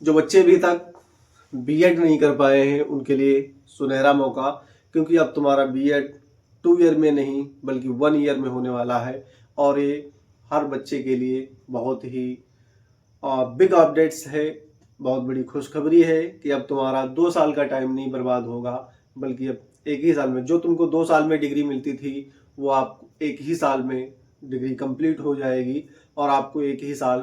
जो बच्चे अभी तक बीएड नहीं कर पाए हैं उनके लिए सुनहरा मौका, क्योंकि अब तुम्हारा बीएड 2 ईयर में नहीं बल्कि 1 ईयर में होने वाला है। और ये हर बच्चे के लिए बहुत ही बिग अपडेट्स है, बहुत बड़ी खुशखबरी है कि अब तुम्हारा 2 साल का टाइम नहीं बर्बाद होगा, बल्कि अब 1 ही साल में, जो तुमको 2 साल में डिग्री मिलती थी वो आपको 1 ही साल में डिग्री कंप्लीट हो जाएगी और आपको 1 ही साल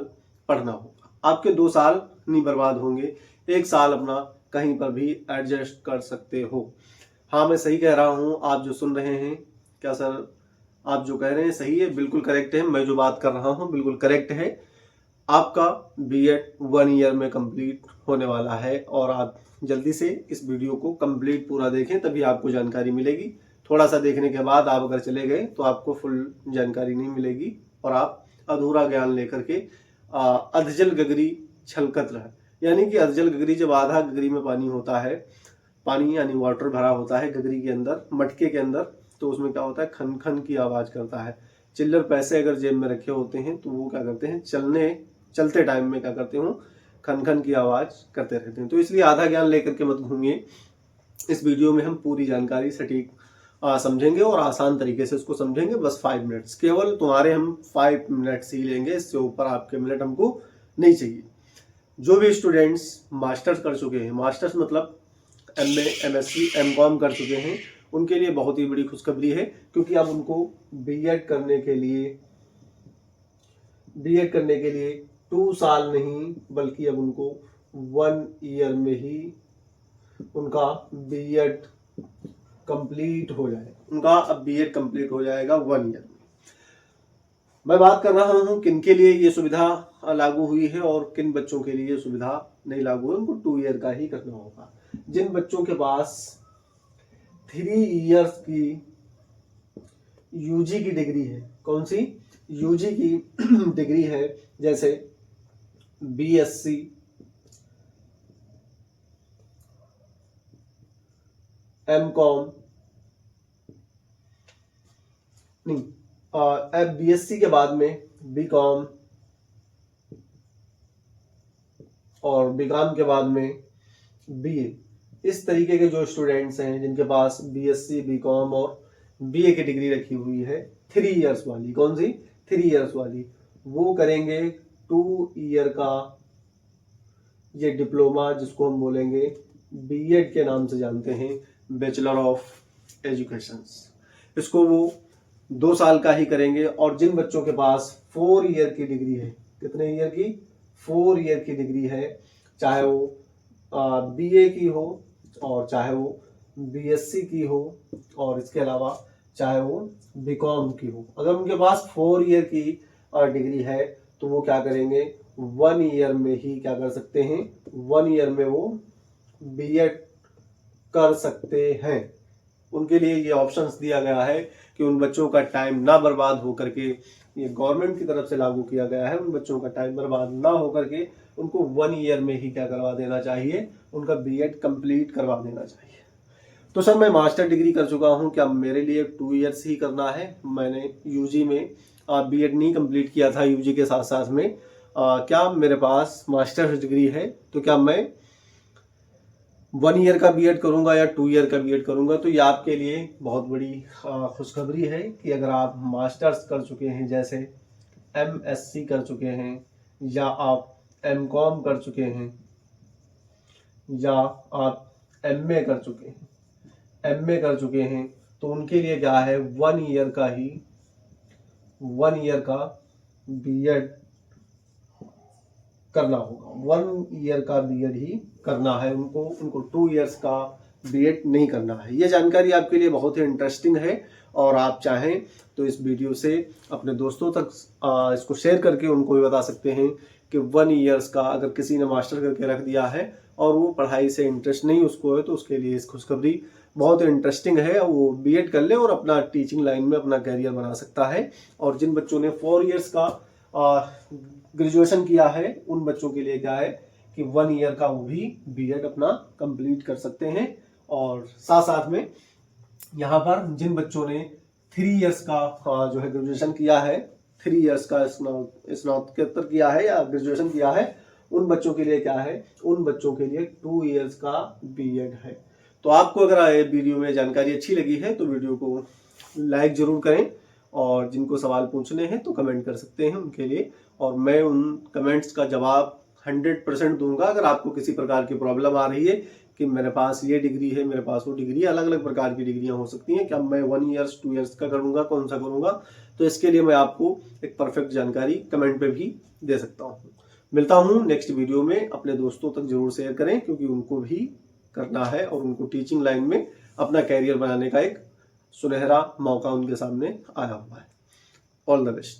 पढ़ना होगा। आपके 2 साल नहीं बर्बाद होंगे, 1 साल अपना कहीं पर भी एडजस्ट कर सकते हो। हाँ, मैं सही कह रहा हूँ, आप जो सुन रहे हैं, क्या सर आप जो कह रहे हैं सही है? बिल्कुल करेक्ट है। मैं जो बात कर रहा हूँ बिल्कुल करेक्ट है। आपका बीएड 1 ईयर में कंप्लीट होने वाला है और आप जल्दी से इस वीडियो को कंप्लीट पूरा देखें, तभी आपको जानकारी मिलेगी। थोड़ा सा देखने के बाद आप अगर चले गए तो आपको फुल जानकारी नहीं मिलेगी और आप अधूरा ज्ञान लेकर के अधजल गगरी छलकत रहे। यानी कि अधजल गगरी, जब आधा गगरी में पानी होता है, पानी यानी वाटर भरा होता है गगरी के अंदर, मटके के अंदर, तो उसमें क्या होता है, खन खन की आवाज करता है। चिल्लर पैसे अगर जेब में रखे होते हैं तो वो क्या करते हैं, चलते टाइम में क्या करते हो, खन खन की आवाज करते रहते हैं। तो इसलिए आधा ज्ञान लेकर के मत घूमिए। इस वीडियो में हम पूरी जानकारी सटीक समझेंगे और आसान तरीके से उसको समझेंगे। बस 5 मिनट्स, केवल तुम्हारे हम 5 मिनट्स ही लेंगे, इससे ऊपर आपके मिनट हमको नहीं चाहिए। जो भी स्टूडेंट्स मास्टर्स कर चुके हैं, मास्टर्स मतलब एमए, एमएससी, एमकॉम कर चुके हैं, उनके लिए बहुत ही बड़ी खुशखबरी है, क्योंकि अब उनको बीएड करने के लिए 2 साल नहीं बल्कि अब उनको 1 ईयर में ही उनका बीएड कंप्लीट हो जाएगा। उनका अब बीएड कंप्लीट हो जाएगा 1 ईयर में। मैं बात कर रहा हूं किन के लिए ये सुविधा लागू हुई है और किन बच्चों के लिए ये सुविधा नहीं लागू है। उनको 2 ईयर का ही करना होगा। जिन बच्चों के पास 3 इयर्स की यूजी की डिग्री है, कौन सी यूजी की डिग्री है, जैसे बीएससी, एमकॉम नहीं, बीएससी के बाद में बीकॉम और बीकॉम के बाद में बीए, इस तरीके के जो स्टूडेंट्स हैं जिनके पास बीएससी, बीकॉम और बीए की डिग्री रखी हुई है 3 इयर्स वाली, कौन सी 3 इयर्स वाली, वो करेंगे 2 ईयर का ये डिप्लोमा, जिसको हम बोलेंगे बीएड के नाम से जानते हैं, बैचलर ऑफ एजुकेशन। इसको वो 2 साल का ही करेंगे। और जिन बच्चों के पास 4 ईयर की डिग्री है, कितने ईयर की, 4 ईयर की डिग्री है, चाहे वो बीए की हो और चाहे वो बीएससी की हो और इसके अलावा चाहे वो बीकॉम की हो, अगर उनके पास 4 ईयर की डिग्री है तो वो क्या करेंगे, 1 ईयर में ही क्या कर सकते हैं, 1 ईयर में वो बीएड कर सकते हैं। उनके लिए ये ऑप्शंस दिया गया है कि उन बच्चों का टाइम ना बर्बाद हो करके, ये गवर्नमेंट की तरफ से लागू किया गया है, उन बच्चों का टाइम बर्बाद ना हो करके उनको 1 ईयर में ही क्या करवा देना चाहिए, उनका बीएड कंप्लीट करवा देना चाहिए। तो सर मैं मास्टर डिग्री कर चुका हूं, क्या मेरे लिए 2 ईयर्स ही करना है? मैंने यूजी में बीएड नहीं कंप्लीट किया था, यूजी के साथ साथ में क्या मेरे पास मास्टर्स डिग्री है, तो क्या मैं 1 ईयर का बीएड करूंगा या 2 ईयर का बीएड करूंगा? तो ये आपके लिए बहुत बड़ी खुशखबरी है कि अगर आप मास्टर्स कर चुके हैं, जैसे एमएससी कर चुके हैं, या आप एमकॉम कर चुके हैं, या आप एमए कर चुके हैं, तो उनके लिए क्या है, 1 ईयर का बीएड करना होगा। 1 ईयर का बीएड ही करना है उनको 2 इयर्स का बीएड नहीं करना है। ये जानकारी आपके लिए बहुत ही इंटरेस्टिंग है और आप चाहें तो इस वीडियो से अपने दोस्तों तक इसको शेयर करके उनको भी बता सकते हैं कि 1 ईयर्स का अगर किसी ने मास्टर करके रख दिया है और वो पढ़ाई से इंटरेस्ट नहीं उसको है, तो उसके लिए इस खुशखबरी बहुत इंटरेस्टिंग है। वो बीएड कर ले और अपना टीचिंग लाइन में अपना कैरियर बना सकता है। और जिन बच्चों ने 4 इयर्स का ग्रेजुएशन किया है, उन बच्चों के लिए क्या है कि 1 ईयर का वो भी बीएड अपना कंप्लीट कर सकते हैं। और साथ साथ में यहाँ पर जिन बच्चों ने 3 इयर्स का जो है ग्रेजुएशन किया है, 3 इयर्स का स्नातकोत्तर किया है या ग्रेजुएशन किया है, उन बच्चों के लिए क्या है, उन बच्चों के लिए 2 इयर्स का बीएड है। तो आपको अगर ये वीडियो में जानकारी अच्छी लगी है तो वीडियो को लाइक जरूर करें, और जिनको सवाल पूछने हैं तो कमेंट कर सकते हैं उनके लिए, और मैं उन कमेंट्स का जवाब 100% दूंगा। अगर आपको किसी प्रकार की प्रॉब्लम आ रही है कि मेरे पास ये डिग्री है, मेरे पास वो डिग्री, अलग अलग प्रकार की डिग्रियां हो सकती हैं, क्या मैं 1 ईयर्स 2 ईयर्स का करूंगा, कौन सा करूंगा, तो इसके लिए मैं आपको एक परफेक्ट जानकारी कमेंट पे भी दे सकता हूँ। मिलता हूँ नेक्स्ट वीडियो में। अपने दोस्तों तक जरूर शेयर करें, क्योंकि उनको भी करना है और उनको टीचिंग लाइन में अपना कैरियर बनाने का एक सुनहरा मौका उनके सामने आया हुआ है। All the best.